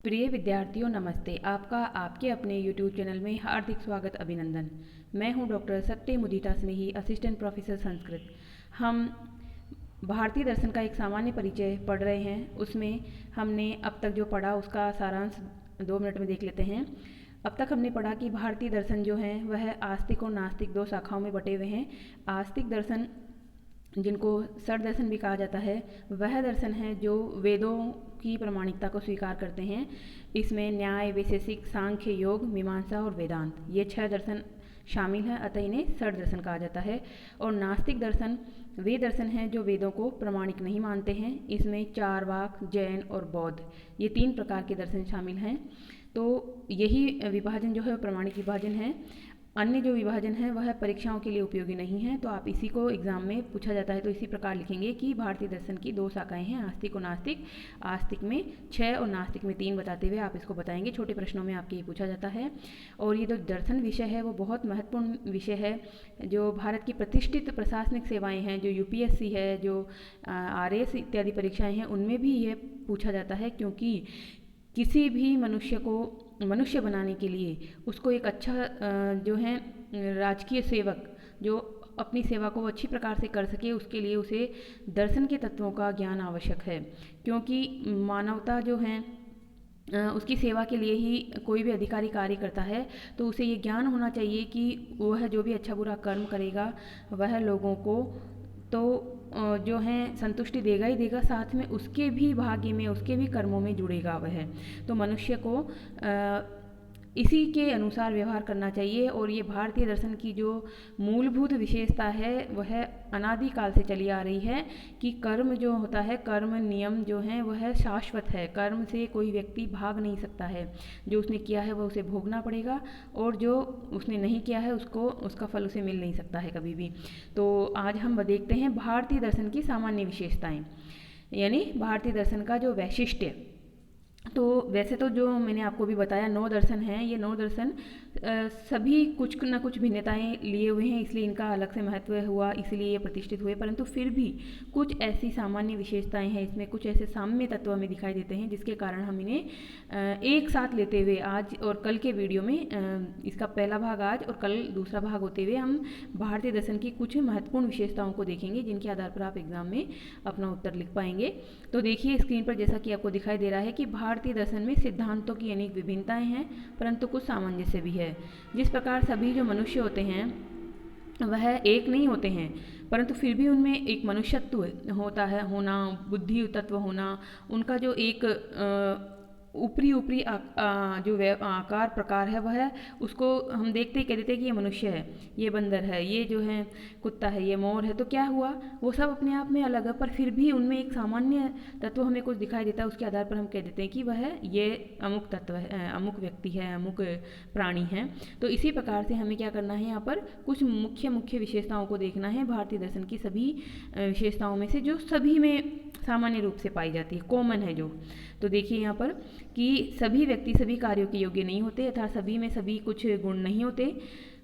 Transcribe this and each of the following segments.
प्रिय विद्यार्थियों नमस्ते। आपका आपके अपने YouTube चैनल में हार्दिक स्वागत अभिनंदन। मैं हूं डॉक्टर सत्य मुदिता स्नेही, असिस्टेंट प्रोफेसर संस्कृत। हम भारतीय दर्शन का एक सामान्य परिचय पढ़ रहे हैं। उसमें हमने अब तक जो पढ़ा उसका सारांश 2 मिनट में देख लेते हैं। अब तक हमने पढ़ा कि भारतीय दर्शन जो हैं वह आस्तिक और नास्तिक 2 शाखाओं में बटे हुए हैं। आस्तिक दर्शन, जिनको षड दर्शन भी कहा जाता है, वह दर्शन है जो वेदों की प्रामाणिकता को स्वीकार करते हैं। इसमें न्याय, वैशेषिक, सांख्य, योग, मीमांसा और वेदांत, ये 6 दर्शन शामिल हैं, अतः इन्हें षड दर्शन कहा जाता है। और नास्तिक दर्शन वे दर्शन हैं जो वेदों को प्रामाणिक नहीं मानते हैं। इसमें चारवाक, जैन और बौद्ध, ये 3 प्रकार के दर्शन शामिल हैं। तो यही विभाजन जो है प्रामाणिक विभाजन है। अन्य जो विभाजन है वह परीक्षाओं के लिए उपयोगी नहीं है। तो आप इसी को एग्जाम में पूछा जाता है तो इसी प्रकार लिखेंगे कि भारतीय दर्शन की 2 शाखाएं हैं, आस्तिक और नास्तिक। आस्तिक में 6 और नास्तिक में 3 बताते हुए आप इसको बताएंगे। छोटे प्रश्नों में आपके ये पूछा जाता है। और ये जो दर्शन विषय है वो बहुत महत्वपूर्ण विषय है। जो भारत की प्रतिष्ठित प्रशासनिक सेवाएँ हैं, जो UPSC है, जो RAS इत्यादि परीक्षाएँ हैं, उनमें भी ये पूछा जाता है। क्योंकि किसी भी मनुष्य को मनुष्य बनाने के लिए उसको एक अच्छा जो है राजकीय सेवक जो अपनी सेवा को अच्छी प्रकार से कर सके, उसके लिए उसे दर्शन के तत्वों का ज्ञान आवश्यक है। क्योंकि मानवता जो है उसकी सेवा के लिए ही कोई भी अधिकारी कार्य करता है, तो उसे ये ज्ञान होना चाहिए कि वह जो भी अच्छा बुरा कर्म करेगा वह लोगों को तो जो है संतुष्टि देगा ही देगा, साथ में उसके भी भाग्य में, उसके भी कर्मों में जुड़ेगा वह। तो मनुष्य को इसी के अनुसार व्यवहार करना चाहिए। और ये भारतीय दर्शन की जो मूलभूत विशेषता है वह अनादिकाल से चली आ रही है कि कर्म जो होता है, कर्म नियम जो हैं वह शाश्वत है। कर्म से कोई व्यक्ति भाग नहीं सकता है। जो उसने किया है वह उसे भोगना पड़ेगा, और जो उसने नहीं किया है उसको उसका फल उसे मिल नहीं सकता है कभी भी। तो आज हम देखते हैं भारतीय दर्शन की सामान्य विशेषताएं, यानी भारतीय दर्शन का जो वैशिष्ट्य। तो वैसे तो जो मैंने आपको भी बताया 9 दर्शन हैं, ये 9 दर्शन सभी कुछ न कुछ भिन्नताएं लिए हुए हैं, इसलिए इनका अलग से महत्व हुआ, इसलिए ये प्रतिष्ठित हुए। परंतु फिर भी कुछ ऐसी सामान्य विशेषताएं हैं, इसमें कुछ ऐसे साम्य तत्व हमें दिखाई देते हैं जिसके कारण हम इन्हें एक साथ लेते हुए आज और कल के वीडियो में, इसका पहला भाग आज और कल दूसरा भाग होते हुए, हम भारतीय दर्शन की कुछ महत्वपूर्ण विशेषताओं को देखेंगे जिनके आधार पर आप एग्जाम में अपना उत्तर लिख पाएंगे। तो देखिए स्क्रीन पर जैसा कि आपको दिखाई दे रहा है कि भारतीय दर्शन में सिद्धांतों की अनेक विभिन्नताएं हैं, परंतु कुछ सामंजस्य भी है। जिस प्रकार सभी जो मनुष्य होते हैं वह एक नहीं होते हैं, परंतु फिर भी उनमें एक मनुष्यत्व होता है, होना, बुद्धि तत्व होना, उनका जो एक ऊपरी ऊपरी जो आकार प्रकार है वह, उसको हम देखते ही कह देते हैं कि ये मनुष्य है, ये बंदर है, ये जो है कुत्ता है, ये मोर है। तो क्या हुआ, वो सब अपने आप में अलग है, पर फिर भी उनमें एक सामान्य तत्व हमें कुछ दिखाई देता है। उसके आधार पर हम कह देते हैं कि वह ये अमुक तत्व है, अमुक व्यक्ति है, अमुक प्राणी है। तो इसी प्रकार से हमें क्या करना है, यहाँ पर कुछ मुख्य मुख्य विशेषताओं को देखना है भारतीय दर्शन की, सभी विशेषताओं में से जो सभी में सामान्य रूप से पाई जाती है, कॉमन है जो। तो देखिए यहाँ पर कि सभी व्यक्ति सभी कार्यों के योग्य नहीं होते, अर्थात सभी में सभी कुछ गुण नहीं होते।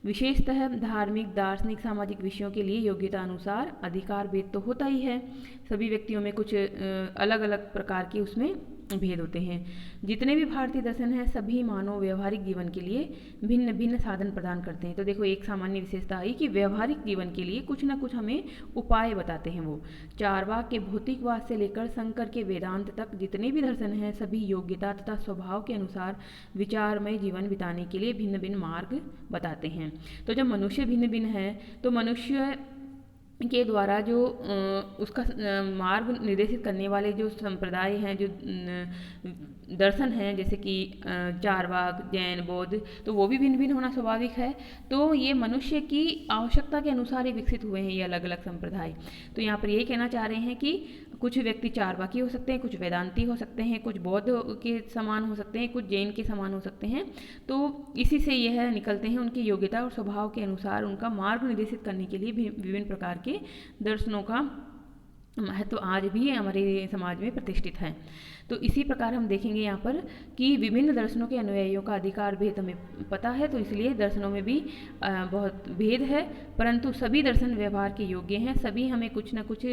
विशेषतः धार्मिक, दार्शनिक, सामाजिक विषयों के लिए योग्यता अनुसार अधिकार भेद तो होता ही है। सभी व्यक्तियों में कुछ अलग अलग प्रकार के उसमें भेद होते हैं। जितने भी भारतीय दर्शन हैं सभी मानव व्यवहारिक जीवन के लिए भिन्न भिन्न साधन प्रदान करते हैं। तो देखो एक सामान्य विशेषता आई कि व्यवहारिक जीवन के लिए कुछ ना कुछ हमें उपाय बताते हैं। वो चारवाक के भौतिकवाद से लेकर शंकर के वेदांत तक जितने भी दर्शन हैं सभी योग्यता तथा स्वभाव के अनुसार विचारमय जीवन बिताने के लिए भिन्न भिन्न मार्ग बताते हैं। तो जब मनुष्य भिन्न भिन्न है तो मनुष्य के द्वारा जो उसका मार्ग निर्देशित करने वाले जो संप्रदाय हैं, जो दर्शन हैं, जैसे कि चारवाक, जैन, बौद्ध, तो वो भी भिन्न भिन्न होना स्वाभाविक है। तो ये मनुष्य की आवश्यकता के अनुसार ही विकसित हुए हैं ये अलग अलग संप्रदाय। तो यहाँ पर यही कहना चाह रहे हैं कि कुछ व्यक्ति चारवाकी हो सकते हैं, कुछ वेदांती हो सकते हैं, कुछ बौद्ध के समान हो सकते हैं, कुछ जैन के समान हो सकते हैं। तो इसी से यह निकलते हैं उनकी योग्यता और स्वभाव के अनुसार उनका मार्ग निर्देशित करने के लिए विभिन्न प्रकार के दर्शनों का महत्व आज भी हमारे समाज में प्रतिष्ठित है। तो इसी प्रकार हम देखेंगे यहाँ पर कि विभिन्न दर्शनों के अनुयायियों का अधिकार भेद हमें पता है, तो इसलिए दर्शनों में भी बहुत भेद है, परंतु सभी दर्शन व्यवहार के योग्य हैं, सभी हमें कुछ न कुछ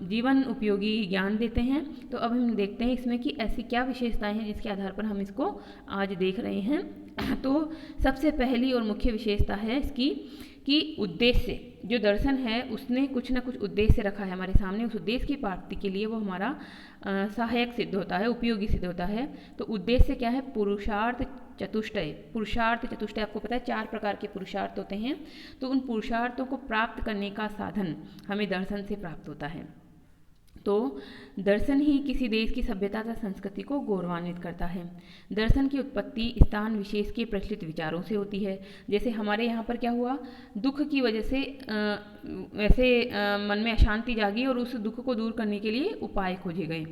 जीवन उपयोगी ज्ञान देते हैं। तो अब हम देखते हैं इसमें कि ऐसी क्या विशेषताएं हैं जिसके आधार पर हम इसको आज देख रहे हैं। तो सबसे पहली और मुख्य विशेषता है इसकी कि उद्देश्य, जो दर्शन है उसने कुछ ना कुछ उद्देश्य रखा है हमारे सामने, उस उद्देश्य की प्राप्ति के लिए वो हमारा सहायक सिद्ध होता है, उपयोगी सिद्ध होता है। तो उद्देश्य क्या है? पुरुषार्थ चतुष्टय। पुरुषार्थ चतुष्टय आपको पता है 4 प्रकार के पुरुषार्थ होते हैं, तो उन पुरुषार्थों को प्राप्त करने का साधन हमें दर्शन से प्राप्त होता है। तो दर्शन ही किसी देश की सभ्यता तथा संस्कृति को गौरवान्वित करता है। दर्शन की उत्पत्ति स्थान विशेष के प्रचलित विचारों से होती है। जैसे हमारे यहाँ पर क्या हुआ, दुख की वजह से मन में अशांति जागी और उस दुख को दूर करने के लिए उपाय खोजे गए।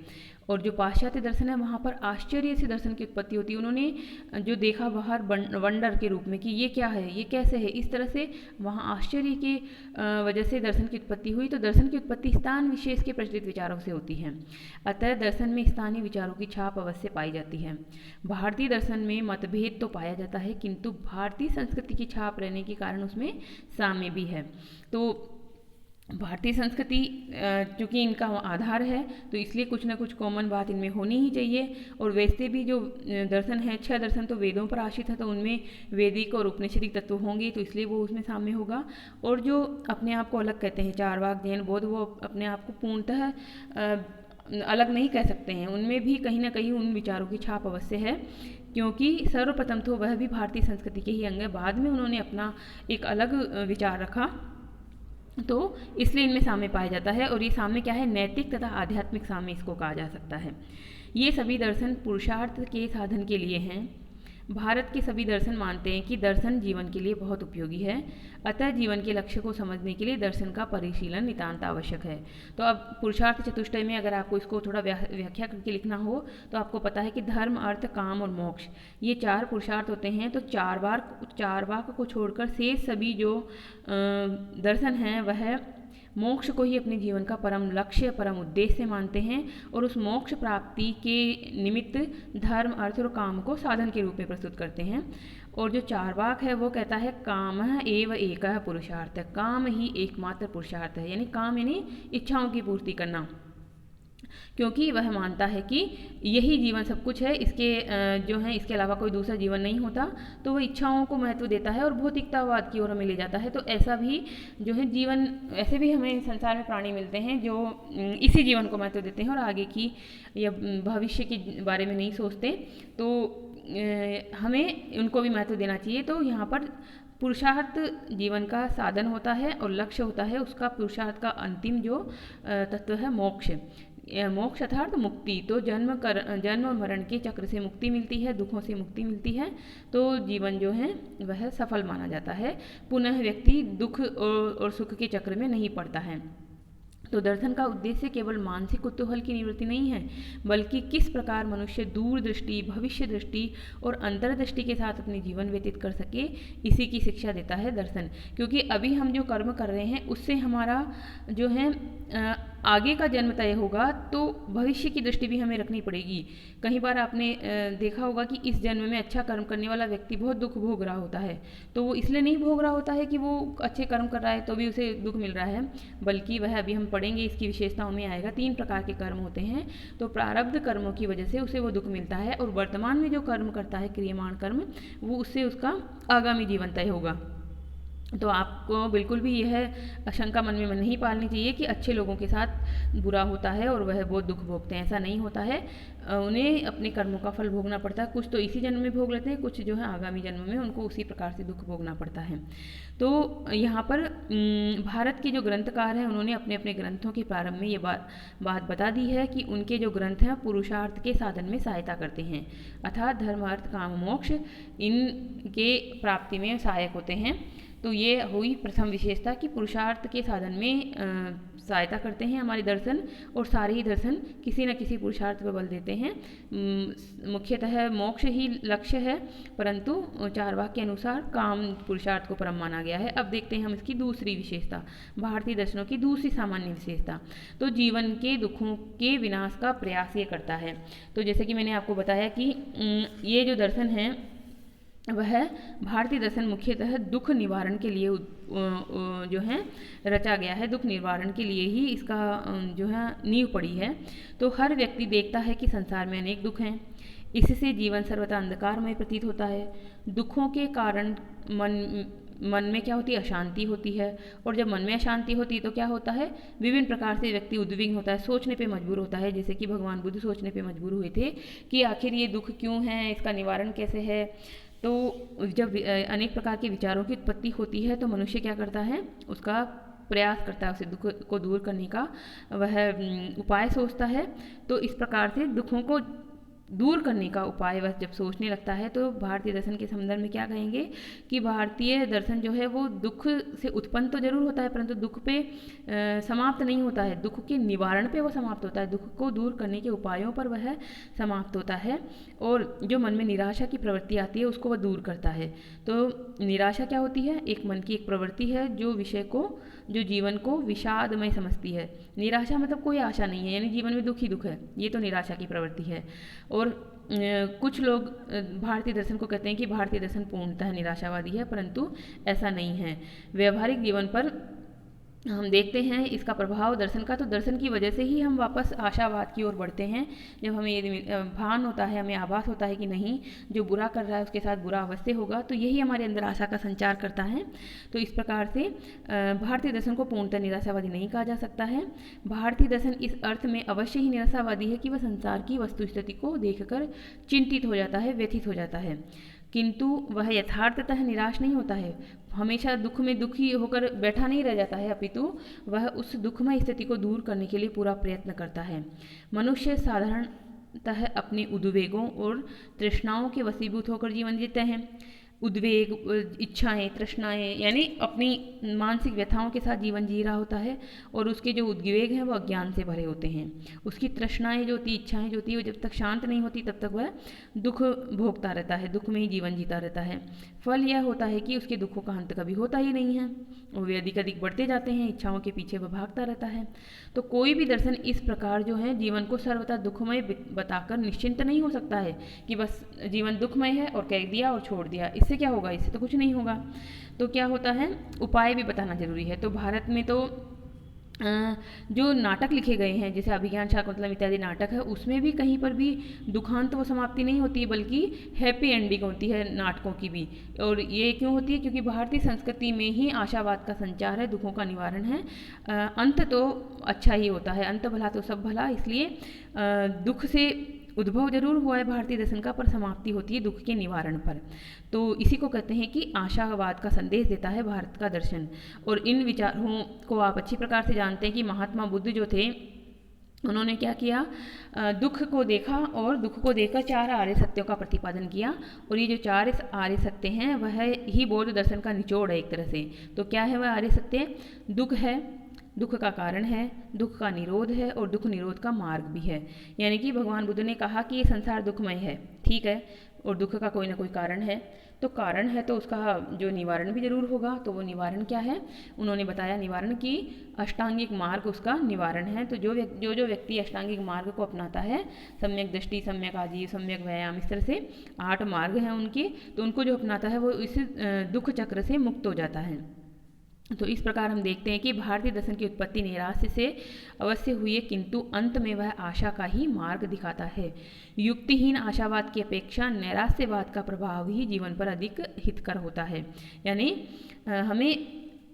और जो पाश्चात्य दर्शन है वहाँ पर आश्चर्य से दर्शन की उत्पत्ति होती है। उन्होंने जो देखा बाहर वंडर के रूप में कि ये क्या है, ये कैसे है, इस तरह से वहाँ आश्चर्य के वजह से दर्शन की उत्पत्ति हुई। तो दर्शन की उत्पत्ति स्थान विशेष के प्रचलित विचारों से होती है। अतः दर्शन में स्थानीय विचारों की छाप अवश्य पाई जाती है। भारतीय दर्शन में मतभेद तो पाया जाता है, किंतु भारतीय संस्कृति की छाप रहने के कारण उसमें साम्य भी है। तो भारतीय संस्कृति चूँकि इनका आधार है, तो इसलिए कुछ ना कुछ कॉमन बात इनमें होनी ही चाहिए। और वैसे भी जो दर्शन है, 6 दर्शन तो वेदों पर आश्रित है, तो उनमें वैदिक और उपनिषदिक तत्व होंगे, तो इसलिए वो उसमें साम्य होगा। और जो अपने आप को अलग कहते हैं, चारवाक, जैन, बौद्ध, वो अपने आप को पूर्णतः अलग नहीं कह सकते हैं, उनमें भी कहीं ना कहीं उन विचारों की छाप अवश्य है, क्योंकि सर्वप्रथम तो वह भी भारतीय संस्कृति के ही अंग है। बाद में उन्होंने अपना एक अलग विचार रखा, तो इसलिए इनमें साम्य पाया जाता है। और ये साम्य क्या है? नैतिक तथा आध्यात्मिक साम्य इसको कहा जा सकता है। ये सभी दर्शन पुरुषार्थ के साधन के लिए हैं। भारत के सभी दर्शन मानते हैं कि दर्शन जीवन के लिए बहुत उपयोगी है, अतः जीवन के लक्ष्य को समझने के लिए दर्शन का परिशीलन नितांत आवश्यक है। तो अब पुरुषार्थ चतुष्टय में अगर आपको इसको थोड़ा व्याख्या करके लिखना हो, तो आपको पता है कि धर्म, अर्थ, काम और मोक्ष, ये 4 पुरुषार्थ होते हैं। तो चार वाक को छोड़कर शेष सभी जो दर्शन हैं वह मोक्ष को ही अपने जीवन का परम लक्ष्य, परम उद्देश्य मानते हैं, और उस मोक्ष प्राप्ति के निमित्त धर्म, अर्थ और काम को साधन के रूप में प्रस्तुत करते हैं। और जो चारवाक है वो कहता है काम एव एकः पुरुषार्थ, काम ही एकमात्र पुरुषार्थ है, यानी काम यानी इच्छाओं की पूर्ति करना, क्योंकि वह मानता है कि यही जीवन सब कुछ है, इसके जो है इसके अलावा कोई दूसरा जीवन नहीं होता। तो वह इच्छाओं को महत्व देता है और भौतिकतावाद की ओर हमें ले जाता है। तो ऐसा भी जो है जीवन, ऐसे भी हमें संसार में प्राणी मिलते हैं जो इसी जीवन को महत्व देते हैं और आगे की या भविष्य के बारे में नहीं सोचते, तो हमें उनको भी महत्व देना चाहिए। तो यहाँ पर पुरुषार्थ जीवन का साधन होता है और लक्ष्य होता है उसका, पुरुषार्थ का अंतिम जो तत्व है मोक्ष, मोक्ष अर्थात मुक्ति। तो जन्म मरण के चक्र से मुक्ति मिलती है, दुखों से मुक्ति मिलती है, तो जीवन जो है वह सफल माना जाता है। पुनः व्यक्ति दुख और सुख के चक्र में नहीं पड़ता है। तो दर्शन का उद्देश्य केवल मानसिक कुतूहल की निवृत्ति नहीं है, बल्कि किस प्रकार मनुष्य दूरदृष्टि, भविष्य दृष्टि और अंतर्दृष्टि के साथ अपने जीवन व्यतीत कर सके, इसी की शिक्षा देता है दर्शन। क्योंकि अभी हम जो कर्म कर रहे हैं उससे हमारा जो है आगे का जन्म तय होगा, तो भविष्य की दृष्टि भी हमें रखनी पड़ेगी। कई बार आपने देखा होगा कि इस जन्म में अच्छा कर्म करने वाला व्यक्ति बहुत दुख भोग रहा होता है, तो वो इसलिए नहीं भोग रहा होता है कि वो अच्छे कर्म कर रहा है तो भी उसे दुख मिल रहा है, बल्कि वह, अभी हम पढ़ेंगे इसकी विशेषताओं में आएगा, 3 प्रकार के कर्म होते हैं। तो प्रारब्ध कर्मों की वजह से उसे वो दुख मिलता है, और वर्तमान में जो कर्म करता है क्रियमाण कर्म, वो उससे उसका आगामी जीवन तय होगा। तो आपको बिल्कुल भी यह आशंका मन में नहीं पालनी चाहिए कि अच्छे लोगों के साथ बुरा होता है और वह बहुत दुख भोगते हैं, ऐसा नहीं होता है। उन्हें अपने कर्मों का फल भोगना पड़ता है, कुछ तो इसी जन्म में भोग लेते हैं, कुछ जो है आगामी जन्म में उनको उसी प्रकार से दुख भोगना पड़ता है। तो यहाँ पर भारत के जो ग्रंथकार हैं उन्होंने अपने अपने ग्रंथों के प्रारंभ में ये बात बता दी है कि उनके जो ग्रंथ हैं पुरुषार्थ के साधन में सहायता करते हैं, अर्थात धर्म, अर्थ, काम, मोक्ष इनके प्राप्ति में सहायक होते हैं। तो ये हुई प्रथम विशेषता कि पुरुषार्थ के साधन में सहायता करते हैं हमारे दर्शन, और सारे ही दर्शन किसी न किसी पुरुषार्थ पर बल देते हैं। मुख्यतः मोक्ष ही लक्ष्य है, परंतु चारवाक के अनुसार काम पुरुषार्थ को परम माना गया है। अब देखते हैं हम इसकी दूसरी विशेषता, भारतीय दर्शनों की दूसरी सामान्य विशेषता। तो जीवन के दुखों के विनाश का प्रयास ये करता है। तो जैसे कि मैंने आपको बताया कि ये जो दर्शन है वह भारतीय दर्शन मुख्यतः दुख निवारण के लिए जो है रचा गया है। दुख निवारण के लिए ही इसका जो है नींव पड़ी है। तो हर व्यक्ति देखता है कि संसार में अनेक दुख हैं, इससे जीवन सर्वथा अंधकारमय प्रतीत होता है। दुखों के कारण मन में क्या होती है, अशांति होती है, और जब मन में अशांति होती है तो क्या होता है, विभिन्न प्रकार से व्यक्ति उद्विग्न होता है, सोचने पे मजबूर होता है। जैसे कि भगवान बुद्ध सोचने पे मजबूर हुए थे कि आखिर ये दुख क्यों है, इसका निवारण कैसे है। तो जब अनेक प्रकार के विचारों की उत्पत्ति होती है तो मनुष्य क्या करता है, उसका प्रयास करता है, उसे दुख को दूर करने का वह उपाय सोचता है। तो इस प्रकार से दुखों को दूर करने का उपाय वह जब सोचने लगता है तो भारतीय दर्शन के संदर्भ में क्या कहेंगे कि भारतीय दर्शन जो है वो दुख से उत्पन्न तो जरूर होता है, परंतु दुख पे समाप्त नहीं होता है, दुख के निवारण पे वो समाप्त होता है, दुख को दूर करने के उपायों पर वह समाप्त होता है। और जो मन में निराशा की प्रवृत्ति आती है उसको वह दूर करता है। तो निराशा क्या होती है, एक मन की एक प्रवृत्ति है जो विषय को, जो जीवन को विषादमय समझती है। निराशा मतलब कोई आशा नहीं है, यानी जीवन में दुख ही दुख है, ये तो निराशा की प्रवृत्ति है। और कुछ लोग भारतीय दर्शन को कहते हैं कि भारतीय दर्शन पूर्णतः निराशावादी है, परंतु ऐसा नहीं है। व्यवहारिक जीवन पर हम देखते हैं इसका प्रभाव दर्शन का, तो दर्शन की वजह से ही हम वापस आशावाद की ओर बढ़ते हैं। जब हमें ये भान होता है, हमें आभास होता है कि नहीं, जो बुरा कर रहा है उसके साथ बुरा अवश्य होगा, तो यही हमारे अंदर आशा का संचार करता है। तो इस प्रकार से भारतीय दर्शन को पूर्णतः निराशावादी नहीं कहा जा सकता है। भारतीय दर्शन इस अर्थ में अवश्य ही निराशावादी है कि वह संसार की वस्तु स्थिति को देखकर चिंतित हो जाता है, व्यथित हो जाता है, किंतु वह यथार्थतः निराश नहीं होता है, हमेशा दुख में दुखी होकर बैठा नहीं रह जाता है, अपितु वह उस दुखमय स्थिति को दूर करने के लिए पूरा प्रयत्न करता है। मनुष्य साधारणतः अपने उद्वेगों और तृष्णाओं के वशीभूत होकर जीवन जीते हैं। उद्वेग, इच्छाएं, तृष्णाएं, यानी अपनी मानसिक व्यथाओं के साथ जीवन जी रहा होता है, और उसके जो उद्वेग हैं वो अज्ञान से भरे होते हैं। उसकी तृष्णाएं जो होती, इच्छाएं जो होती है, वो जब तक शांत नहीं होती तब तक वह दुख भोगता रहता है, दुख में ही जीवन जीता रहता है। फल यह होता है कि उसके दुखों का अंत कभी होता ही नहीं है, और वे अधिक अधिक बढ़ते जाते हैं, इच्छाओं के पीछे वह भागता रहता है। तो कोई भी दर्शन इस प्रकार जो है जीवन को सर्वथा दुखमय बताकर निश्चिंत नहीं हो सकता है कि बस जीवन दुखमय है और कह दिया और छोड़ दिया, इससे क्या होगा, इससे तो कुछ नहीं होगा। तो क्या होता है, उपाय भी बताना जरूरी है। तो भारत में तो जो नाटक लिखे गए हैं, जैसे अभिज्ञान शाकुंतलम इत्यादि नाटक है, उसमें भी कहीं पर भी दुखांत व समाप्ति नहीं होती है, बल्कि हैप्पी एंडिंग होती है नाटकों की भी। और ये क्यों होती है, क्योंकि भारतीय संस्कृति में ही आशावाद का संचार है, दुखों का निवारण है। अंत तो अच्छा ही होता है, अंत भला तो सब भला, इसलिए दुख से उद्भव जरूर हुआ है भारतीय दर्शन का, पर समाप्ति होती है दुख के निवारण पर। तो इसी को कहते हैं कि आशावाद का संदेश देता है भारत का दर्शन। और इन विचारों को आप अच्छी प्रकार से जानते हैं कि महात्मा बुद्ध जो थे, उन्होंने क्या किया, दुख को देखा और दुख को देखकर 4 आर्य सत्यों का प्रतिपादन किया। और ये जो 4 आर्य सत्य हैं वह ही बौद्ध दर्शन का निचोड़ है एक तरह से। तो क्या है वह आर्य सत्य, दुख है, दुख का कारण है, दुख का निरोध है, और दुख निरोध का मार्ग भी है। यानी कि भगवान बुद्ध ने कहा कि ये संसार दुखमय है, ठीक है, और दुख का कोई ना कोई कारण है, तो कारण है तो उसका जो निवारण भी जरूर होगा। तो वो निवारण क्या है, उन्होंने बताया निवारण की अष्टांगिक मार्ग उसका निवारण है। तो जो व्यक्ति अष्टांगिक मार्ग को अपनाता है, सम्यक दृष्टि, सम्यक आजीव, सम्यक व्यायाम, इस तरह से 8 मार्ग हैं उनके, तो उनको जो अपनाता है वो इस दुख चक्र से मुक्त हो जाता है। तो इस प्रकार हम देखते हैं कि भारतीय दर्शन की उत्पत्ति नैराश्य से अवश्य हुई है, किंतु अंत में वह आशा का ही मार्ग दिखाता है। युक्तिहीन आशावाद की अपेक्षा नैराश्यवाद का प्रभाव ही जीवन पर अधिक हितकर होता है। यानी हमें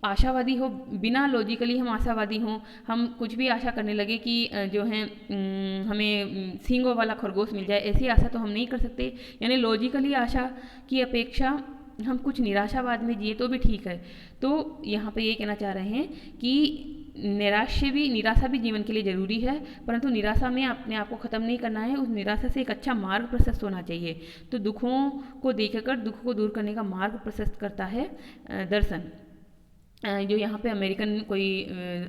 आशावादी हो, बिना लॉजिकली हम आशावादी हों, हम कुछ भी आशा करने लगे कि जो है हमें सींगों वाला खरगोश मिल जाए, ऐसी आशा तो हम नहीं कर सकते। यानी लॉजिकली आशा की अपेक्षा हम कुछ निराशावाद में जिए तो भी ठीक है। तो यहाँ पे ये कहना चाह रहे हैं कि निराशा भी जीवन के लिए ज़रूरी है, परंतु निराशा में अपने आप को ख़त्म नहीं करना है। उस निराशा से एक अच्छा मार्ग प्रशस्त होना चाहिए। तो दुखों को देखकर दुख को दूर करने का मार्ग प्रशस्त करता है दर्शन। जो यहाँ पे अमेरिकन कोई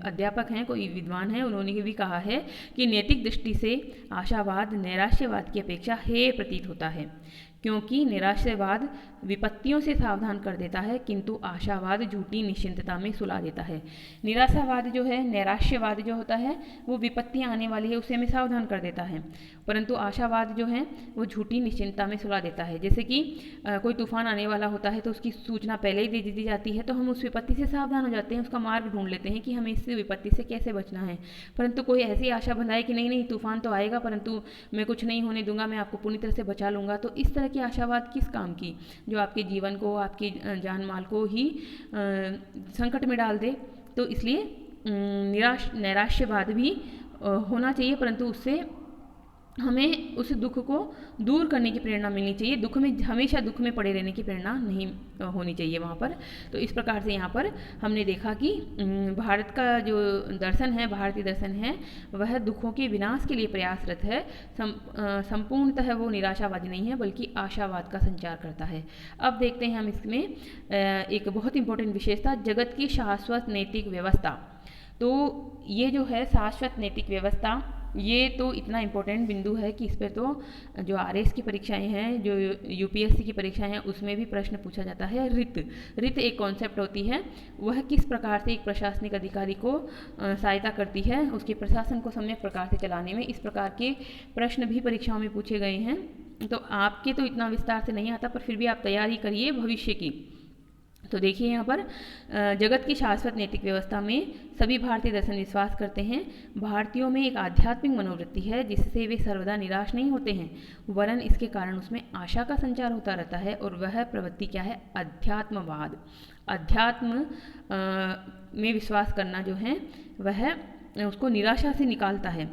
अध्यापक हैं, कोई विद्वान हैं, उन्होंने भी कहा है कि नैतिक दृष्टि से आशावाद नैराश्यवाद की अपेक्षा हेय प्रतीत होता है, क्योंकि निराशावाद विपत्तियों से सावधान कर देता है, किंतु आशावाद झूठी निश्चिंतता में सुला देता है। निराशावाद जो है, नैराश्यवाद जो होता है, वो विपत्तियाँ आने वाली है उसे हमें सावधान कर देता है, परंतु आशावाद जो है वो झूठी निश्चिंतता में सुला देता है। जैसे कि कोई तूफान आने वाला होता है तो उसकी सूचना पहले ही दे दी जाती है, तो हम उस विपत्ति से सावधान हो जाते हैं, उसका मार्ग ढूंढ लेते हैं कि हमें इस विपत्ति से कैसे बचना है। परंतु कोई ऐसी आशा बंधाए कि नहीं नहीं तूफान तो आएगा, परंतु मैं कुछ नहीं होने दूंगा, मैं आपको पूरी तरह से बचा लूँगा, तो इस तरह की आशावाद किस काम की, जो आपके जीवन को, आपकी जान माल को ही संकट में डाल दे। तो इसलिए नैराश्यवाद भी होना चाहिए, परंतु उससे हमें उस दुख को दूर करने की प्रेरणा मिलनी चाहिए। दुख में हमेशा दुख में पड़े रहने की प्रेरणा नहीं होनी चाहिए वहाँ पर। तो इस प्रकार से यहाँ पर हमने देखा कि भारत का जो दर्शन है, भारतीय दर्शन है, वह दुखों के विनाश के लिए प्रयासरत है। संपूर्णतः वो निराशावादी नहीं है, बल्कि आशावाद का संचार करता है। अब देखते हैं हम इसमें एक बहुत इंपॉर्टेंट विशेषता, जगत की शाश्वत नैतिक व्यवस्था। तो ये जो है शाश्वत नैतिक व्यवस्था, ये तो इतना इम्पोर्टेंट बिंदु है कि इस पर तो जो आरएस की परीक्षाएं हैं, जो यूपीएससी की परीक्षाएं हैं, उसमें भी प्रश्न पूछा जाता है। रित एक कॉन्सेप्ट होती है, वह किस प्रकार से एक प्रशासनिक अधिकारी को सहायता करती है उसके प्रशासन को सम्यक प्रकार से चलाने में। इस प्रकार के प्रश्न भी परीक्षाओं में पूछे गए हैं। तो आपके तो इतना विस्तार से नहीं आता, पर फिर भी आप तैयारी करिए भविष्य की। तो देखिए यहाँ पर जगत की शाश्वत नैतिक व्यवस्था में सभी भारतीय दर्शन विश्वास करते हैं, भारतीयों में एक आध्यात्मिक मनोवृत्ति है जिससे वे सर्वदा निराश नहीं होते हैं, वरन इसके कारण उसमें आशा का संचार होता रहता है। और वह प्रवृत्ति क्या है? अध्यात्मवाद। अध्यात्म में विश्वास करना जो है वह उसको निराशा से निकालता है।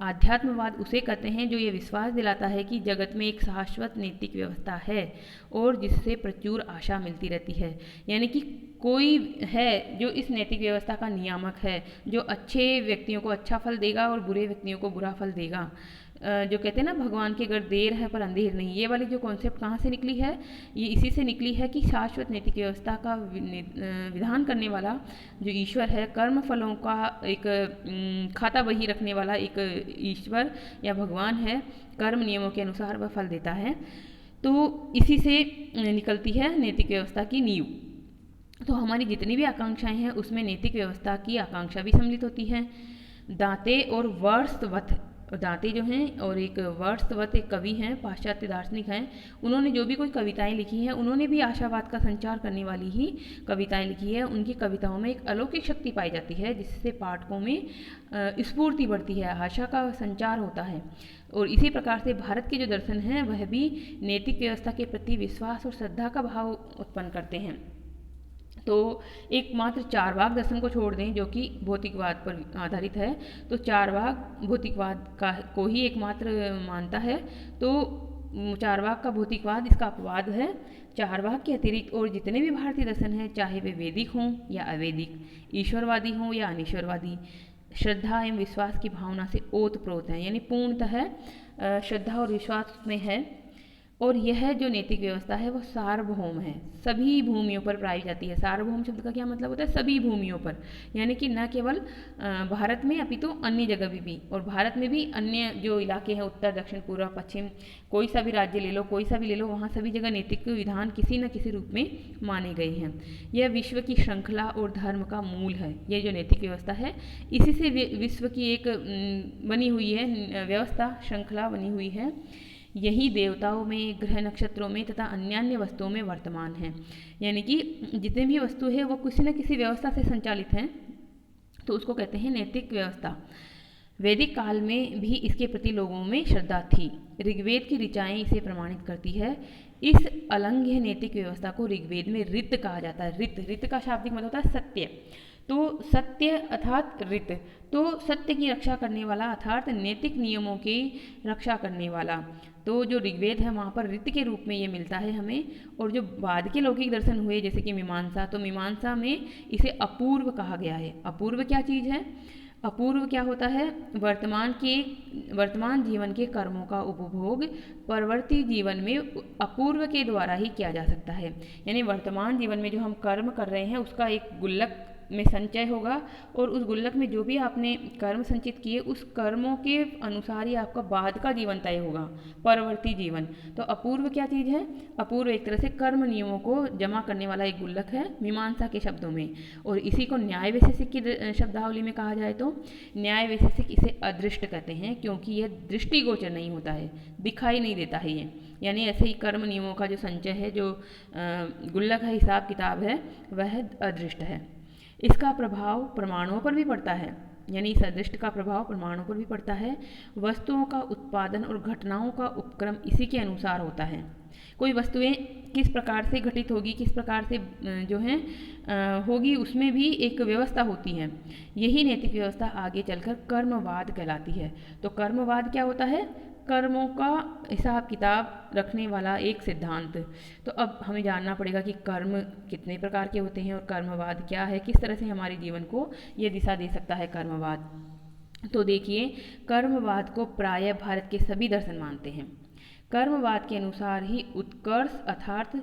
आध्यात्मवाद उसे कहते हैं जो ये विश्वास दिलाता है कि जगत में एक शाश्वत नैतिक व्यवस्था है और जिससे प्रचुर आशा मिलती रहती है। यानी कि कोई है जो इस नैतिक व्यवस्था का नियामक है, जो अच्छे व्यक्तियों को अच्छा फल देगा और बुरे व्यक्तियों को बुरा फल देगा। जो कहते हैं ना, भगवान के घर देर है पर अंधेर नहीं, ये वाली जो कॉन्सेप्ट कहाँ से निकली है? ये इसी से निकली है कि शाश्वत नैतिक व्यवस्था का विधान करने वाला जो ईश्वर है, कर्म फलों का एक खाता बही रखने वाला एक ईश्वर या भगवान है, कर्म नियमों के अनुसार वह फल देता है। तो इसी से निकलती है नैतिक व्यवस्था की नींव। तो हमारी जितनी भी आकांक्षाएं हैं उसमें नैतिक व्यवस्था की आकांक्षा भी सम्मिलित होती है। दांते और वर्षवत, दांते जो हैं और एक वर्षवत एक कवि हैं, पाश्चात्य दार्शनिक हैं, उन्होंने जो भी कोई कविताएं लिखी हैं उन्होंने भी आशावाद का संचार करने वाली ही कविताएं लिखी है। उनकी कविताओं में एक अलौकिक शक्ति पाई जाती है जिससे पाठकों में स्फूर्ति बढ़ती है, आशा का संचार होता है। और इसी प्रकार से भारत के जो दर्शन हैं वह भी नैतिक व्यवस्था के प्रति विश्वास और श्रद्धा का भाव उत्पन्न करते हैं। तो एकमात्र चारवाक दर्शन को छोड़ दें जो कि भौतिकवाद पर आधारित है, तो चारवाक भौतिकवाद का को ही एकमात्र मानता है। तो चारवाक का भौतिकवाद इसका अपवाद है। चारवाक के अतिरिक्त और जितने भी भारतीय दर्शन हैं, चाहे वे वैदिक हों या अवैदिक, ईश्वरवादी हों या अनीश्वरवादी, श्रद्धा एवं विश्वास की भावना से ओतप्रोत हैं, यानी पूर्णतः श्रद्धा और विश्वास में है। और यह जो नैतिक व्यवस्था है वो सार्वभौम है, सभी भूमियों पर पाई जाती है। सार्वभौम शब्द का क्या मतलब होता है? सभी भूमियों पर, यानी कि न केवल भारत में अपितु अन्य जगह भी, और भारत में भी अन्य जो इलाके हैं, उत्तर दक्षिण पूर्व पश्चिम, कोई सा भी राज्य ले लो, कोई सा भी ले लो, वहाँ सभी जगह नैतिक विधान किसी न किसी रूप में माने गए हैं। यह विश्व की श्रृंखला और धर्म का मूल है। ये जो नैतिक व्यवस्था है इसी से विश्व की एक बनी हुई है व्यवस्था, श्रृंखला बनी हुई है। यही देवताओं में, ग्रह नक्षत्रों में तथा अन्य वस्तुओं में वर्तमान है। यानी कि जितने भी वस्तु है वो किसी न किसी व्यवस्था से संचालित हैं, तो उसको कहते हैं नैतिक व्यवस्था। वैदिक काल में भी इसके प्रति लोगों में श्रद्धा थी। ऋग्वेद की ऋचाएँ इसे प्रमाणित करती है। इस अलंघ्य नैतिक व्यवस्था को ऋग्वेद में ऋत कहा जाता है। ऋत का शाब्दिक मतलब होता है सत्य। तो सत्य अर्थात ऋत, तो सत्य की रक्षा करने वाला अर्थात नैतिक नियमों की रक्षा करने वाला। तो जो ऋग्वेद है वहाँ पर ऋत के रूप में ये मिलता है हमें। और जो बाद के लौकिक दर्शन हुए जैसे कि मीमांसा, तो मीमांसा में इसे अपूर्व कहा गया है। अपूर्व क्या चीज़ है? अपूर्व क्या होता है? वर्तमान जीवन के कर्मों का उपभोग परवर्ती जीवन में अपूर्व के द्वारा ही किया जा सकता है। यानी वर्तमान जीवन में जो हम कर्म कर रहे हैं उसका एक गुल्लक में संचय होगा, और उस गुल्लक में जो भी आपने कर्म संचित किए उस कर्मों के अनुसार ही आपका बाद का जीवन तय होगा, परवर्ती जीवन। तो अपूर्व क्या चीज़ है? अपूर्व एक तरह से कर्म नियमों को जमा करने वाला एक गुल्लक है मीमांसा के शब्दों में। और इसी को न्याय वैशेषिक की शब्दावली में कहा जाए तो न्याय वैशेषिक इसे अदृष्ट कहते हैं, क्योंकि यह दृष्टिगोचर नहीं होता है, दिखाई नहीं देता है ये। यानी ऐसे ही कर्म नियमों का जो संचय है, जो गुल्लक है, हिसाब किताब है, वह अदृष्ट है। इसका प्रभाव परमाणुओं पर भी पड़ता है, यानी इस अदृष्ट का प्रभाव परमाणुओं पर भी पड़ता है। वस्तुओं का उत्पादन और घटनाओं का उपक्रम इसी के अनुसार होता है। कोई वस्तुएं किस प्रकार से घटित होगी, किस प्रकार से जो है होगी, उसमें भी एक व्यवस्था होती है। यही नैतिक व्यवस्था आगे चलकर कर्मवाद कहलाती है। तो कर्मवाद क्या होता है? कर्मों का हिसाब किताब रखने वाला एक सिद्धांत। तो अब हमें जानना पड़ेगा कि कर्म कितने प्रकार के होते हैं और कर्मवाद क्या है, किस तरह से हमारे जीवन को ये दिशा दे सकता है कर्मवाद। तो देखिए, कर्मवाद को प्रायः भारत के सभी दर्शन मानते हैं। कर्मवाद के अनुसार ही उत्कर्ष अर्थात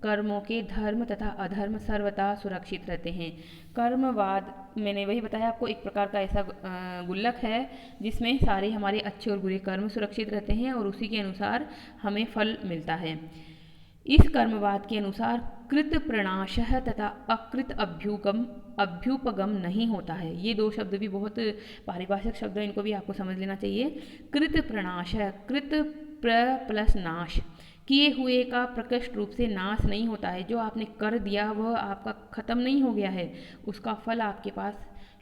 कर्मों के धर्म तथा अधर्म सर्वथा सुरक्षित रहते हैं। कर्मवाद मैंने वही बताया आपको, एक प्रकार का ऐसा गुल्लक है जिसमें सारे हमारे अच्छे और बुरे कर्म सुरक्षित रहते हैं और उसी के अनुसार हमें फल मिलता है। इस कर्मवाद के अनुसार कृत प्रणाशः तथा अकृत अभ्युपगम नहीं होता है। ये दो शब्द भी बहुत पारिभाषिक शब्द हैं, इनको भी आपको समझ लेना चाहिए। कृत प्रणाशः, कृत प्लस नाश, किए हुए का प्रकृष्ट रूप से नाश नहीं होता है। जो आपने कर दिया वह आपका खत्म नहीं हो गया है, उसका फल आपके पास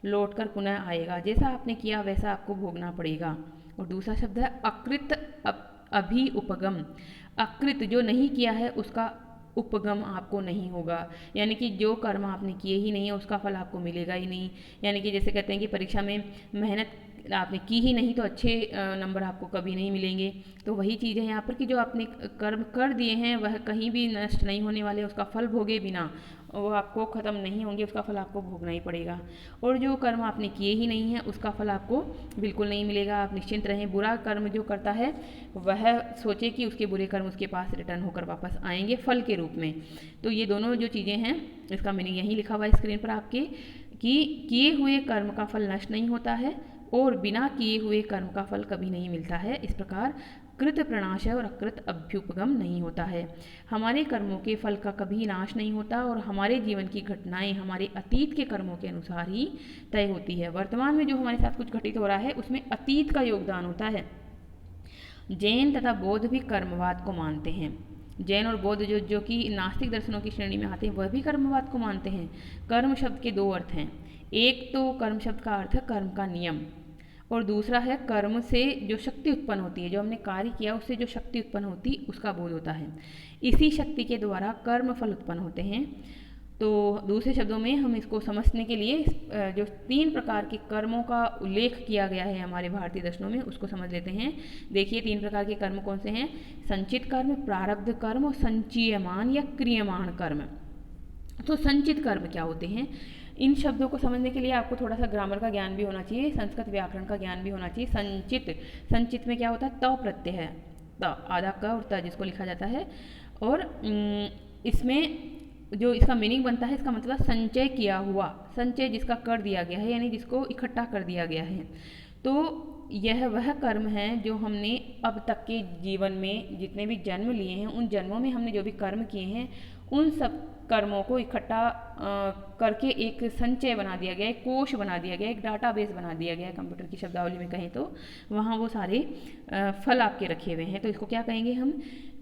लौटकर पुनः आएगा। जैसा आपने किया वैसा आपको भोगना पड़ेगा। और दूसरा शब्द है अकृत अभि उपगम। अकृत जो नहीं किया है उसका उपगम आपको नहीं होगा, यानी कि जो कर्म आपने किए ही नहीं है उसका फल आपको मिलेगा ही नहीं। यानी कि जैसे कहते हैं कि परीक्षा में मेहनत आपने की ही नहीं तो अच्छे नंबर आपको कभी नहीं मिलेंगे। तो वही चीज़ है यहाँ पर कि जो आपने कर्म कर दिए हैं वह कहीं भी नष्ट नहीं होने वाले, उसका फल भोगे बिना वो आपको ख़त्म नहीं होंगे, उसका फल आपको भोगना ही पड़ेगा। और जो कर्म आपने किए ही नहीं है उसका फल आपको बिल्कुल नहीं मिलेगा, आप निश्चिंत रहें। बुरा कर्म जो करता है वह सोचे कि उसके बुरे कर्म उसके पास रिटर्न होकर वापस आएंगे फल के रूप में। तो ये दोनों जो चीज़ें हैं इसका मीनिंग यहीं लिखा हुआ है स्क्रीन पर आपके, कि किए हुए कर्म का फल नष्ट नहीं होता है और बिना किए हुए कर्म का फल कभी नहीं मिलता है। इस प्रकार कृत प्रणाशय और अकृत अभ्युपगम नहीं होता है। हमारे कर्मों के फल का कभी नाश नहीं होता और हमारे जीवन की घटनाएं हमारे अतीत के कर्मों के अनुसार ही तय होती है। वर्तमान में जो हमारे साथ कुछ घटित हो रहा है उसमें अतीत का योगदान होता है। जैन तथा बौद्ध भी कर्मवाद को मानते हैं। जैन और बौद्ध जो कि नास्तिक दर्शनों की श्रेणी में आते हैं वह भी कर्मवाद को मानते हैं। कर्म शब्द के दो अर्थ हैं, एक तो कर्म शब्द का अर्थ है कर्म का नियम, और दूसरा है कर्म से जो शक्ति उत्पन्न होती है, जो हमने कार्य किया उससे जो शक्ति उत्पन्न होती उसका बोध होता है। इसी शक्ति के द्वारा कर्म फल उत्पन्न होते हैं। तो दूसरे शब्दों में हम इसको समझने के लिए जो 3 प्रकार के कर्मों का उल्लेख किया गया है हमारे भारतीय दर्शनों में उसको समझ लेते हैं। देखिए 3 प्रकार के कर्म कौन से हैं? संचित कर्म, प्रारब्ध कर्म और संचीयमान या क्रियमाण कर्म। तो संचित कर्म क्या होते हैं? इन शब्दों को समझने के लिए आपको थोड़ा सा ग्रामर का ज्ञान भी होना चाहिए, संस्कृत व्याकरण का ज्ञान भी होना चाहिए। संचित में क्या होता है? त प्रत्यय है, त आधा क और त जिसको लिखा जाता है। और इसमें जो इसका मीनिंग बनता है, इसका मतलब संचय किया हुआ, संचय जिसका कर दिया गया है यानी जिसको इकट्ठा कर दिया गया है। तो यह वह कर्म है जो हमने अब तक के जीवन में जितने भी जन्म लिए हैं उन जन्मों में हमने जो भी कर्म किए हैं उन सब कर्मों को इकट्ठा करके एक संचय बना दिया गया, एक कोश बना दिया गया, एक डाटाबेस बना दिया गया। कंप्यूटर की शब्दावली में कहें तो वहाँ वो सारे फल आपके रखे हुए हैं। तो इसको क्या कहेंगे हम?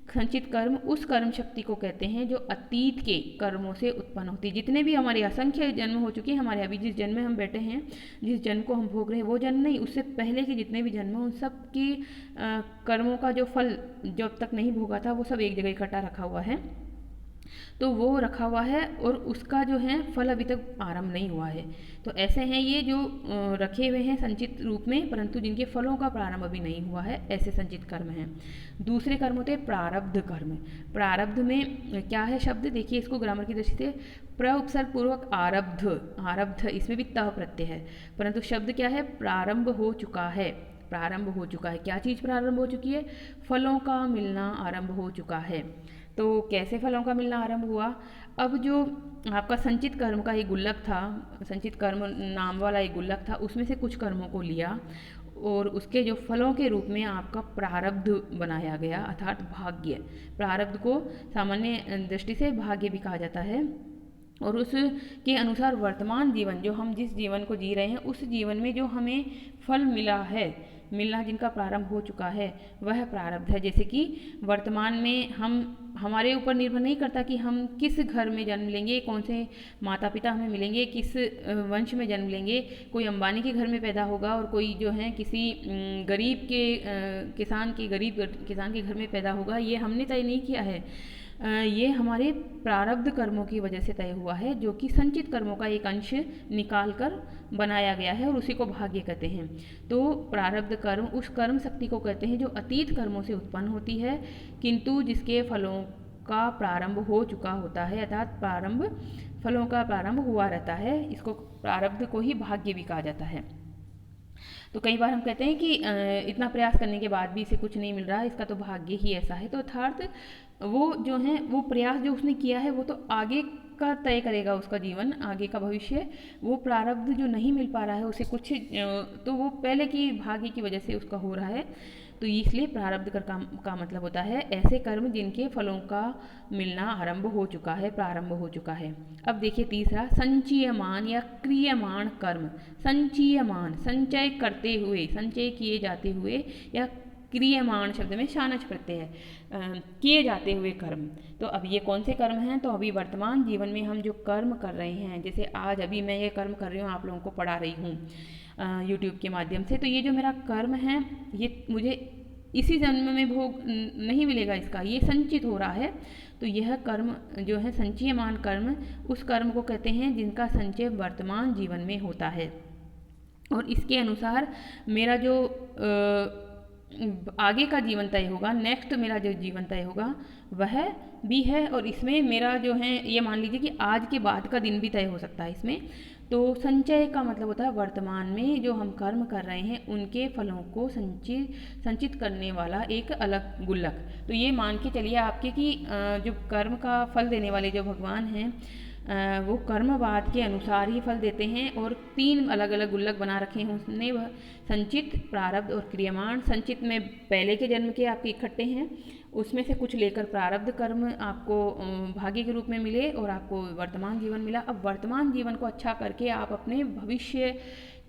संचित कर्म उस कर्म शक्ति को कहते हैं जो अतीत के कर्मों से उत्पन्न होती है। जितने भी हमारे असंख्य जन्म हो चुके हैं, हमारे अभी जिस जन्म में हम बैठे हैं, जिस जन्म को हम भोग रहे हैं वो जन्म नहीं, उससे पहले के जितने भी जन्म उन सब की कर्मों का जो फल जो अब तक नहीं भोगा था वो सब एक जगह इकट्ठा रखा हुआ है। तो वो रखा हुआ है और उसका जो है फल अभी तक आरंभ नहीं हुआ है। तो ऐसे हैं ये जो रखे हुए हैं संचित रूप में, परंतु जिनके फलों का प्रारंभ अभी नहीं हुआ है, ऐसे संचित कर्म हैं। दूसरे कर्म होते हैं प्रारब्ध कर्म। प्रारब्ध में क्या है शब्द, देखिए इसको ग्रामर की दृष्टि से प्र उपसर्ग पूर्वक आरब्ध, आरब्ध इसमें भी त प्रत्यय है, परंतु शब्द क्या है, प्रारंभ हो चुका है। प्रारंभ हो चुका है, क्या चीज़ प्रारंभ हो चुकी है, फलों का मिलना आरंभ हो चुका है। तो कैसे फलों का मिलना आरंभ हुआ, अब जो आपका संचित कर्म का एक गुल्लक था, संचित कर्म नाम वाला एक गुल्लक था, उसमें से कुछ कर्मों को लिया और उसके जो फलों के रूप में आपका प्रारब्ध बनाया गया, अर्थात भाग्य। प्रारब्ध को सामान्य दृष्टि से भाग्य भी कहा जाता है और उसके अनुसार वर्तमान जीवन, जो हम जिस जीवन को जी रहे हैं, उस जीवन में जो हमें फल मिला है, मिलना जिनका प्रारंभ हो चुका है, वह प्रारब्ध है। जैसे कि वर्तमान में हमारे ऊपर निर्भर नहीं करता कि हम किस घर में जन्म लेंगे, कौन से माता पिता हमें मिलेंगे, किस वंश में जन्म लेंगे। कोई अंबानी के घर में पैदा होगा और कोई जो है किसी गरीब के गरीब किसान के घर में पैदा होगा, ये हमने तय नहीं किया है। ये हमारे प्रारब्ध कर्मों की वजह से तय हुआ है, जो कि संचित कर्मों का एक अंश निकाल कर बनाया गया है और उसी को भाग्य कहते हैं। तो प्रारब्ध कर्म उस कर्म शक्ति को कहते हैं जो अतीत कर्मों से उत्पन्न होती है, किंतु जिसके फलों का प्रारंभ हो चुका होता है, अर्थात फलों का प्रारंभ हुआ रहता है। इसको प्रारब्ध को ही भाग्य भी कहा जाता है। तो कई बार हम कहते हैं कि इतना प्रयास करने के बाद भी इसे कुछ नहीं मिल रहा, इसका तो भाग्य ही ऐसा है। तो अर्थात वो जो है, वो प्रयास जो उसने किया है, वो तो आगे का तय करेगा उसका जीवन, आगे का भविष्य। वो प्रारब्ध जो नहीं मिल पा रहा है उसे कुछ, तो वो पहले की भाग्य की वजह से उसका हो रहा है। तो इसलिए प्रारब्ध कर का मतलब होता है ऐसे कर्म जिनके फलों का मिलना आरंभ हो चुका है, प्रारंभ हो चुका है। अब देखिए तीसरा, संचयमान या क्रियमाण कर्म। संचयमान, संचय करते हुए, संचय किए जाते हुए, या क्रियमाण शब्द में शानच प्रत्यय है, किए जाते हुए कर्म। तो अब ये कौन से कर्म हैं, तो अभी वर्तमान जीवन में हम जो कर्म कर रहे हैं, जैसे आज अभी मैं ये कर्म कर रही हूँ, आप लोगों को पढ़ा रही हूँ यूट्यूब के माध्यम से, तो ये जो मेरा कर्म है, ये मुझे इसी जन्म में भोग नहीं मिलेगा, इसका ये संचित हो रहा है। तो यह कर्म जो है संचयमान कर्म, उस कर्म को कहते हैं जिनका संचय वर्तमान जीवन में होता है और इसके अनुसार मेरा जो आगे का जीवन तय होगा, नेक्स्ट मेरा जो जीवन तय होगा वह भी है। और इसमें मेरा जो है, ये मान लीजिए कि आज के बाद का दिन भी तय हो सकता है इसमें। तो संचय का मतलब होता है वर्तमान में जो हम कर्म कर रहे हैं उनके फलों को संचित करने वाला एक अलग गुल्लक। तो ये मान के चलिए आपके कि जो कर्म का फल देने वाले जो भगवान हैं, वो कर्मवाद के अनुसार ही फल देते हैं और 3 अलग अलग गुल्लक बना रखे हैं उसने, वह संचित, प्रारब्ध और क्रियमाण। संचित में पहले के जन्म के आपके इकट्ठे हैं, उसमें से कुछ लेकर प्रारब्ध कर्म आपको भाग्य के रूप में मिले और आपको वर्तमान जीवन मिला। अब वर्तमान जीवन को अच्छा करके आप अपने भविष्य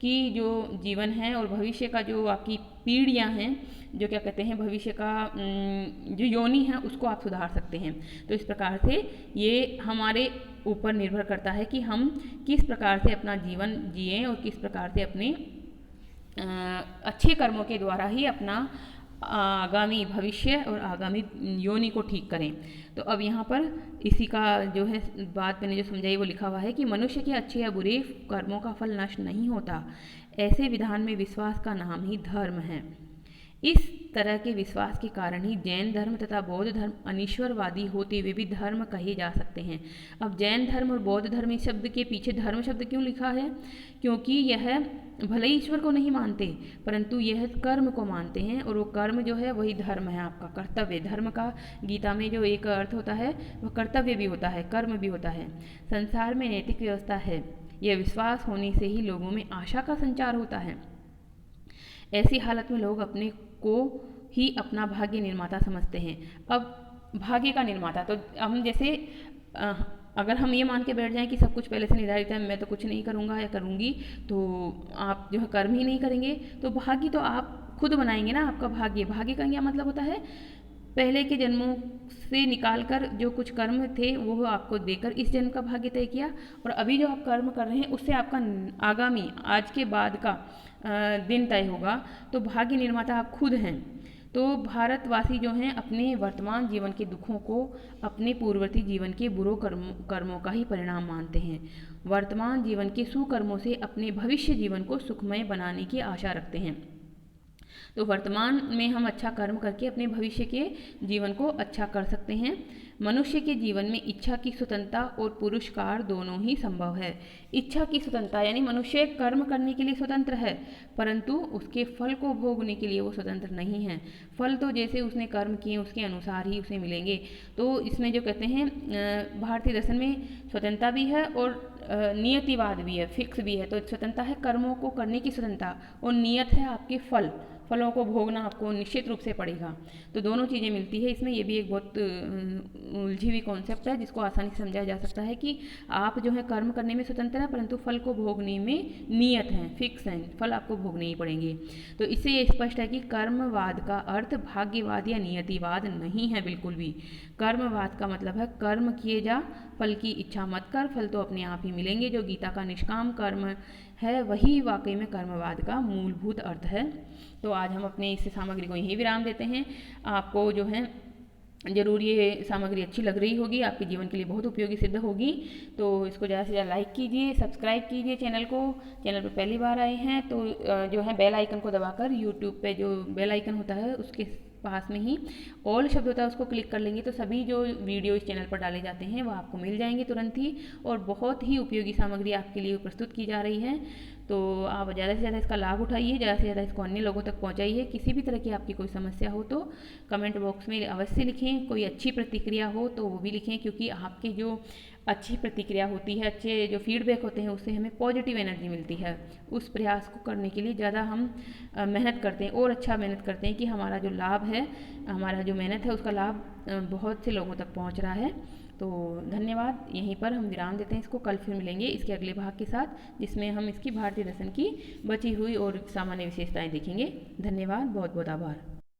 की जो जीवन है और भविष्य का जो आपकी पीढ़ियाँ हैं, जो क्या कहते हैं भविष्य का जो योनि है, उसको आप सुधार सकते हैं। तो इस प्रकार से ये हमारे ऊपर निर्भर करता है कि हम किस प्रकार से अपना जीवन जिएं और किस प्रकार से अपने अच्छे कर्मों के द्वारा ही अपना आगामी भविष्य और आगामी योनि को ठीक करें। तो अब यहाँ पर इसी का जो है बात मैंने जो समझाई वो लिखा हुआ है कि मनुष्य के अच्छे या बुरे कर्मों का फल नष्ट नहीं होता, ऐसे विधान में विश्वास का नाम ही धर्म है। इस तरह के विश्वास के कारण ही जैन धर्म तथा बौद्ध धर्म अनीश्वरवादी होते हुए भी धर्म कहे जा सकते हैं। अब जैन धर्म और बौद्ध धर्म इस शब्द के पीछे धर्म शब्द क्यों लिखा है, क्योंकि यह भले ईश्वर को नहीं मानते परंतु यह कर्म को मानते हैं और वो कर्म जो है वही धर्म है, आपका कर्तव्य। धर्म का गीता में जो एक अर्थ होता है वह कर्तव्य भी होता है, कर्म भी होता है। संसार में नैतिक व्यवस्था है, यह विश्वास होने से ही लोगों में आशा का संचार होता है। ऐसी हालत में लोग अपने को ही अपना भाग्य निर्माता समझते हैं। अब भाग्य का निर्माता, तो हम जैसे अगर हम ये मान के बैठ जाएं कि सब कुछ पहले से निर्धारित है, मैं तो कुछ नहीं करूँगा या करूँगी, तो आप जो है कर्म ही नहीं करेंगे, तो भाग्य तो आप खुद बनाएंगे ना। आपका भाग्य, भाग्य का क्या मतलब होता है, पहले के जन्मों से निकाल कर जो कुछ कर्म थे वो आपको देकर इस जन्म का भाग्य तय किया, और अभी जो आप कर्म कर रहे हैं उससे आपका आगामी आज के बाद का दिन तय होगा। तो भाग्य निर्माता आप खुद हैं। तो भारतवासी जो हैं अपने वर्तमान जीवन के दुखों को अपने पूर्ववर्ती जीवन के बुरों कर्मों का ही परिणाम मानते हैं। वर्तमान जीवन के सुकर्मों से अपने भविष्य जीवन को सुखमय बनाने की आशा रखते हैं। तो वर्तमान में हम अच्छा कर्म करके अपने भविष्य के जीवन को अच्छा कर सकते हैं। मनुष्य के जीवन में इच्छा की स्वतंत्रता और पुरुषकार दोनों ही संभव है। इच्छा की स्वतंत्रता यानी मनुष्य कर्म करने के लिए स्वतंत्र है, परंतु उसके फल को भोगने के लिए वो स्वतंत्र नहीं है। फल तो जैसे उसने कर्म किए उसके अनुसार ही उसे मिलेंगे। तो इसमें जो कहते हैं भारतीय दर्शन में स्वतंत्रता भी है और नियतिवाद भी है, फिक्स भी है। तो स्वतंत्रता है कर्मों को करने की स्वतंत्रता और नियत है आपके फलों को भोगना आपको निश्चित रूप से पड़ेगा। तो दोनों चीज़ें मिलती है इसमें। ये भी एक बहुत उलझी हुई कॉन्सेप्ट है जिसको आसानी से समझाया जा सकता है कि आप जो है कर्म करने में स्वतंत्र हैं, परंतु फल को भोगने में नियत हैं, फिक्स हैं, फल आपको भोगने ही पड़ेंगे। तो इससे ये स्पष्ट है कि कर्मवाद का अर्थ भाग्यवाद या नियतिवाद नहीं है बिल्कुल भी। कर्मवाद का मतलब है कर्म किए जा, फल की इच्छा मत कर, फल तो अपने आप ही मिलेंगे। जो गीता का निष्काम कर्म है वही वाकई में कर्मवाद का मूलभूत अर्थ है। तो आज हम अपने इस सामग्री को यहीं विराम देते हैं। आपको जो है ज़रूर ये सामग्री अच्छी लग रही होगी, आपके जीवन के लिए बहुत उपयोगी सिद्ध होगी। तो इसको ज़्यादा से ज़्यादा लाइक कीजिए, सब्सक्राइब कीजिए चैनल को। चैनल पर पहली बार आए हैं तो जो है बेल आइकन को दबाकर यूट्यूब पे जो बेल आइकन होता है उसके पास में ही ऑल शब्द होता है उसको क्लिक कर लेंगे तो सभी जो वीडियो इस चैनल पर डाले जाते हैं वो आपको मिल जाएंगे तुरंत ही। और बहुत ही उपयोगी सामग्री आपके लिए प्रस्तुत की जा रही है। तो आप ज़्यादा से ज़्यादा इसका लाभ उठाइए, ज़्यादा से ज़्यादा इसको अन्य लोगों तक पहुँचाइए। किसी भी तरह की आपकी कोई समस्या हो तो कमेंट बॉक्स में अवश्य लिखें। कोई अच्छी प्रतिक्रिया हो तो वो भी लिखें, क्योंकि आपकी जो अच्छी प्रतिक्रिया होती है, अच्छे जो फीडबैक होते हैं उससे हमें पॉजिटिव एनर्जी मिलती है। उस प्रयास को करने के लिए ज़्यादा हम मेहनत करते हैं और अच्छा मेहनत करते हैं कि हमारा जो लाभ है, हमारा जो मेहनत है उसका लाभ बहुत से लोगों तक पहुंच रहा है। तो धन्यवाद। यहीं पर हम विराम देते हैं इसको। कल फिर मिलेंगे इसके अगले भाग के साथ जिसमें हम इसकी भारतीय दर्शन की बची हुई और सामान्य विशेषताएं देखेंगे। धन्यवाद, बहुत बहुत आभार।